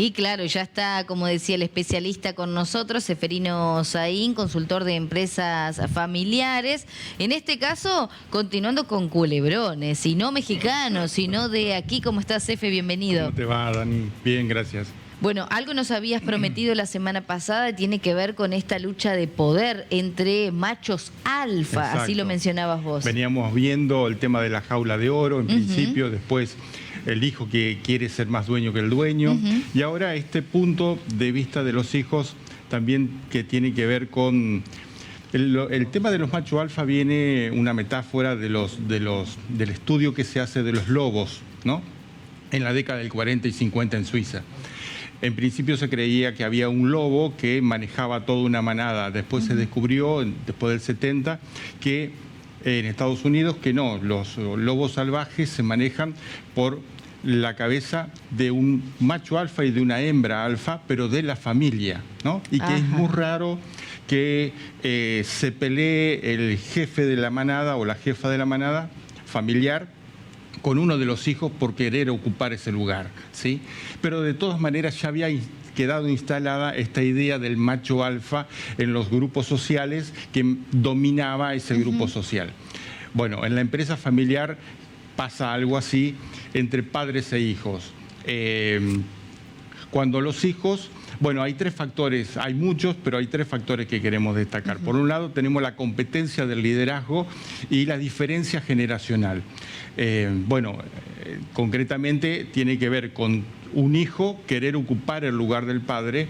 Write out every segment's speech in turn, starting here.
Y claro, ya está, como decía el especialista con nosotros, Seferino Saín, consultor de empresas familiares. En este caso, continuando con culebrones, y no mexicanos, sino de aquí. ¿Cómo estás, Sefe? Bienvenido. ¿Cómo te va, Dani? Bien, gracias. Bueno, algo nos habías prometido la semana pasada, tiene que ver con esta lucha de poder entre machos alfa, Exacto. así lo mencionabas vos. Veníamos viendo el tema de la jaula de oro, en principio, después el hijo que quiere ser más dueño que el dueño, y ahora este punto de vista de los hijos también que tiene que ver con... El tema de los machos alfa viene una metáfora del estudio que se hace de los lobos, ¿no? En la década del 40 y 50 en Suiza. En principio se creía que había un lobo que manejaba toda una manada. Después se descubrió, después del 70, que en Estados Unidos que no, los lobos salvajes se manejan por la cabeza de un macho alfa y de una hembra alfa, pero de la familia, ¿no? Y que es muy raro que se pelee el jefe de la manada o la jefa de la manada familiar con uno de los hijos por querer ocupar ese lugar, ¿sí? Pero de todas maneras ya había quedado instalada esta idea del macho alfa en los grupos sociales que dominaba ese grupo social. Bueno, en la empresa familiar pasa algo así entre padres e hijos. Cuando los hijos... Bueno, hay tres factores, hay muchos, pero hay tres factores que queremos destacar. Por un lado, tenemos la competencia del liderazgo y la diferencia generacional. Concretamente tiene que ver con un hijo querer ocupar el lugar del padre.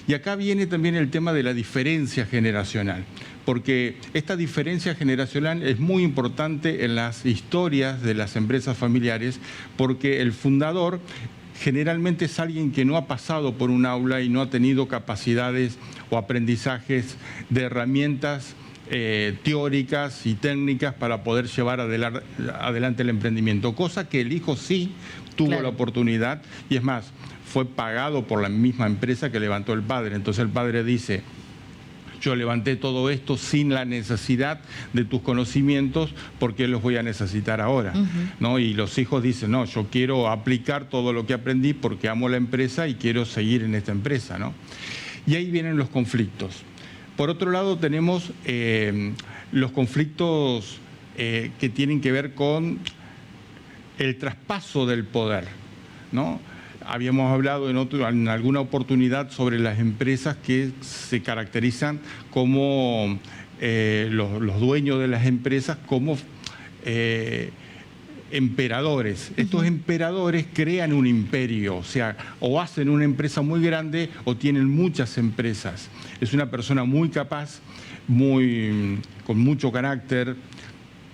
Y acá viene también el tema de la diferencia generacional, porque esta diferencia generacional es muy importante en las historias de las empresas familiares, porque el fundador generalmente es alguien que no ha pasado por un aula y no ha tenido capacidades o aprendizajes de herramientas teóricas y técnicas para poder llevar adelante el emprendimiento, cosa que el hijo sí tuvo la oportunidad, y es más, fue pagado por la misma empresa que levantó el padre. Entonces el padre dice: yo levanté todo esto sin la necesidad de tus conocimientos, porque los voy a necesitar ahora, ¿no? Y los hijos dicen: no, yo quiero aplicar todo lo que aprendí porque amo la empresa y quiero seguir en esta empresa, ¿no? Y ahí vienen los conflictos. Por otro lado, tenemos los conflictos que tienen que ver con el traspaso del poder, ¿no? Habíamos hablado en alguna oportunidad sobre las empresas que se caracterizan como los dueños de las empresas como emperadores. Estos emperadores crean un imperio, o sea, o hacen una empresa muy grande o tienen muchas empresas. Es una persona muy capaz, con mucho carácter,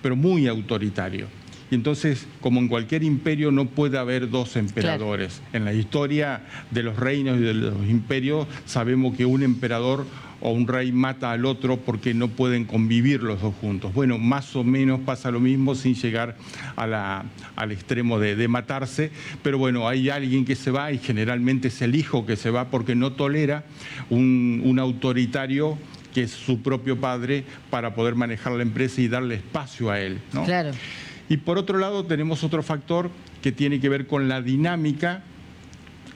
pero muy autoritario. Y entonces, como en cualquier imperio, no puede haber dos emperadores. Claro. En la historia de los reinos y de los imperios sabemos que un emperador o un rey mata al otro porque no pueden convivir los dos juntos. Bueno, más o menos pasa lo mismo sin llegar al extremo de matarse, pero bueno, hay alguien que se va y generalmente es el hijo que se va porque no tolera un autoritario que es su propio padre para poder manejar la empresa y darle espacio a él, ¿no? Claro. Y por otro lado tenemos otro factor que tiene que ver con la dinámica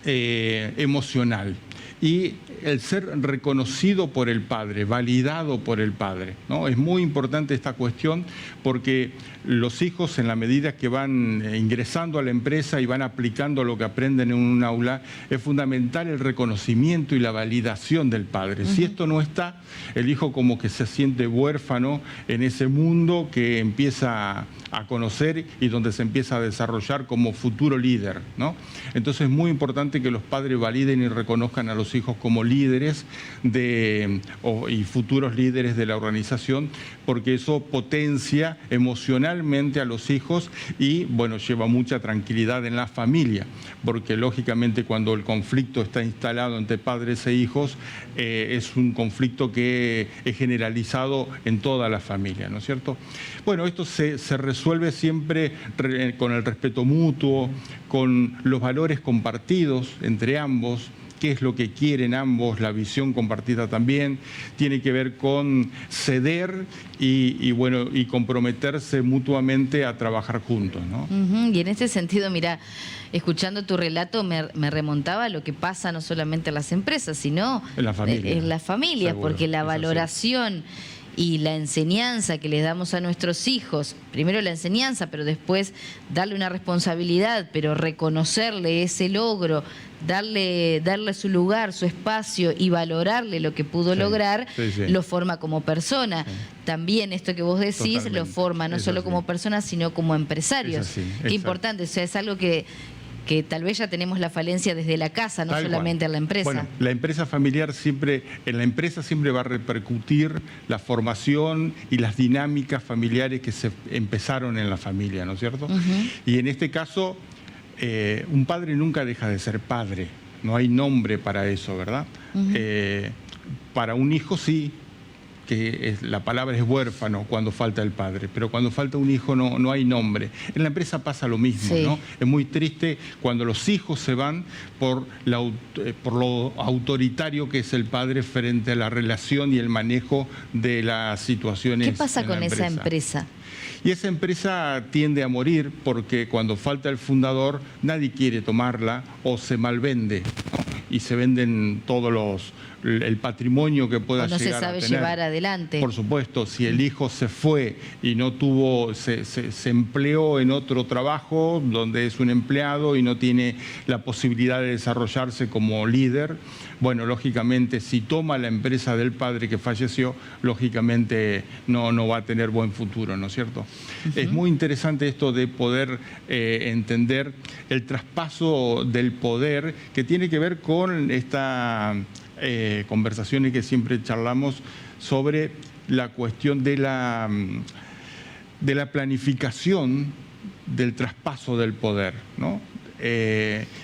emocional y el ser reconocido por el padre, validado por el padre, ¿no? Es muy importante esta cuestión porque los hijos, en la medida que van ingresando a la empresa y van aplicando lo que aprenden en un aula, es fundamental el reconocimiento y la validación del padre. Si esto no está, el hijo como que se siente huérfano en ese mundo que empieza a conocer y donde se empieza a desarrollar como futuro líder, ¿no? Entonces es muy importante que los padres validen y reconozcan a los hijos como líderes y futuros líderes de la organización, porque eso potencia emocionalmente a los hijos y, bueno, lleva mucha tranquilidad en la familia, porque lógicamente cuando el conflicto está instalado entre padres e hijos, es un conflicto que es generalizado en toda la familia, ¿no es cierto? Bueno, esto se resuelve siempre con el respeto mutuo, con los valores compartidos entre ambos, qué es lo que quieren ambos, la visión compartida también, tiene que ver con ceder y comprometerse mutuamente a trabajar juntos, ¿no? Y en ese sentido, mira, escuchando tu relato me remontaba a lo que pasa no solamente en las empresas, sino en la familia. En las familias, Seguro, porque la valoración y la enseñanza que les damos a nuestros hijos, primero la enseñanza, pero después darle una responsabilidad, pero reconocerle ese logro, darle su lugar, su espacio y valorarle lo que pudo lograr, lo forma como persona. También esto que vos decís lo forma no solo como persona, sino como empresarios. Qué importante, o sea, es algo que tal vez ya tenemos la falencia desde la casa, no solamente en la empresa. Bueno, la empresa familiar en la empresa siempre va a repercutir la formación y las dinámicas familiares que se empezaron en la familia, ¿no es cierto? Y en este caso, un padre nunca deja de ser padre, no hay nombre para eso, ¿verdad? Para un hijo sí, que la palabra es huérfano cuando falta el padre, pero cuando falta un hijo no hay nombre. En la empresa pasa lo mismo, ¿no? Es muy triste cuando los hijos se van por lo autoritario que es el padre frente a la relación y el manejo de las situaciones. ¿Qué pasa con esa empresa? Y esa empresa tiende a morir porque cuando falta el fundador nadie quiere tomarla o se malvende, ¿no? Y se venden el patrimonio que pueda llegar a tener. No se sabe llevar adelante. Por supuesto, si el hijo se fue y no se empleó en otro trabajo donde es un empleado y no tiene la posibilidad de desarrollarse como líder, bueno, lógicamente si toma la empresa del padre que falleció, lógicamente no va a tener buen futuro, ¿no es cierto? Es muy interesante esto de poder entender el traspaso del poder que tiene que ver con esta conversaciones que siempre charlamos sobre la cuestión de la planificación del traspaso del poder, ¿no?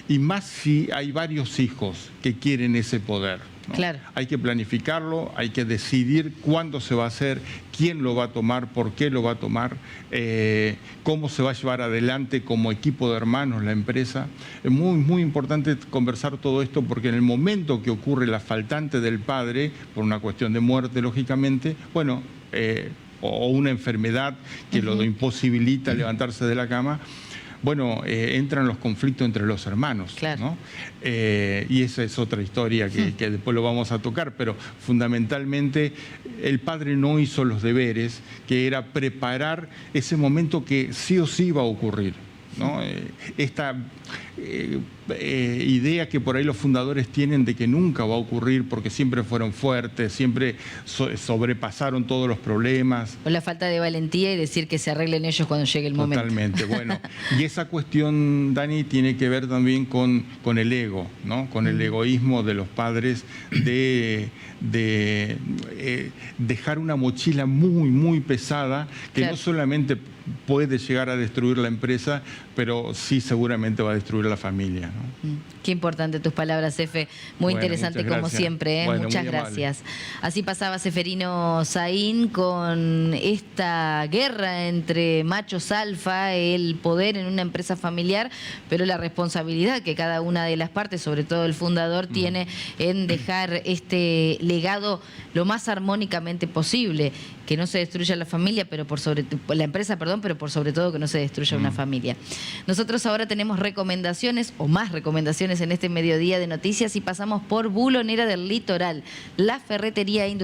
Y más si hay varios hijos que quieren ese poder, ¿no? Claro. Hay que planificarlo, hay que decidir cuándo se va a hacer, quién lo va a tomar, por qué lo va a tomar, cómo se va a llevar adelante como equipo de hermanos la empresa. Es muy, muy importante conversar todo esto porque en el momento que ocurre la faltante del padre, por una cuestión de muerte, lógicamente, bueno, o una enfermedad que lo imposibilita levantarse de la cama, bueno, entran los conflictos entre los hermanos, claro, ¿no? Y esa es otra historia que después lo vamos a tocar, pero fundamentalmente el padre no hizo los deberes, que era preparar ese momento que sí o sí iba a ocurrir, ¿no? Esta idea que por ahí los fundadores tienen de que nunca va a ocurrir porque siempre fueron fuertes, siempre sobrepasaron todos los problemas. O la falta de valentía y decir que se arreglen ellos cuando llegue el momento. Totalmente, bueno. Y esa cuestión, Dani, tiene que ver también con el ego, ¿no? Con el egoísmo de los padres de dejar una mochila muy, muy pesada que no solamente puede llegar a destruir la empresa, pero sí seguramente va a destruir la familia, ¿no? Qué importante tus palabras, Efe. Muy interesante como siempre, ¿eh? Bueno, muchas gracias. Así pasaba Seferino Saín con esta guerra entre machos alfa, el poder en una empresa familiar, pero la responsabilidad que cada una de las partes, sobre todo el fundador, tiene en dejar este legado lo más armónicamente posible, que no se destruya la familia, pero la empresa, pero por sobre todo que no se destruya una familia. Nosotros ahora tenemos recomendaciones o más recomendaciones en este mediodía de noticias y pasamos por Bulonera del Litoral, la ferretería industrial.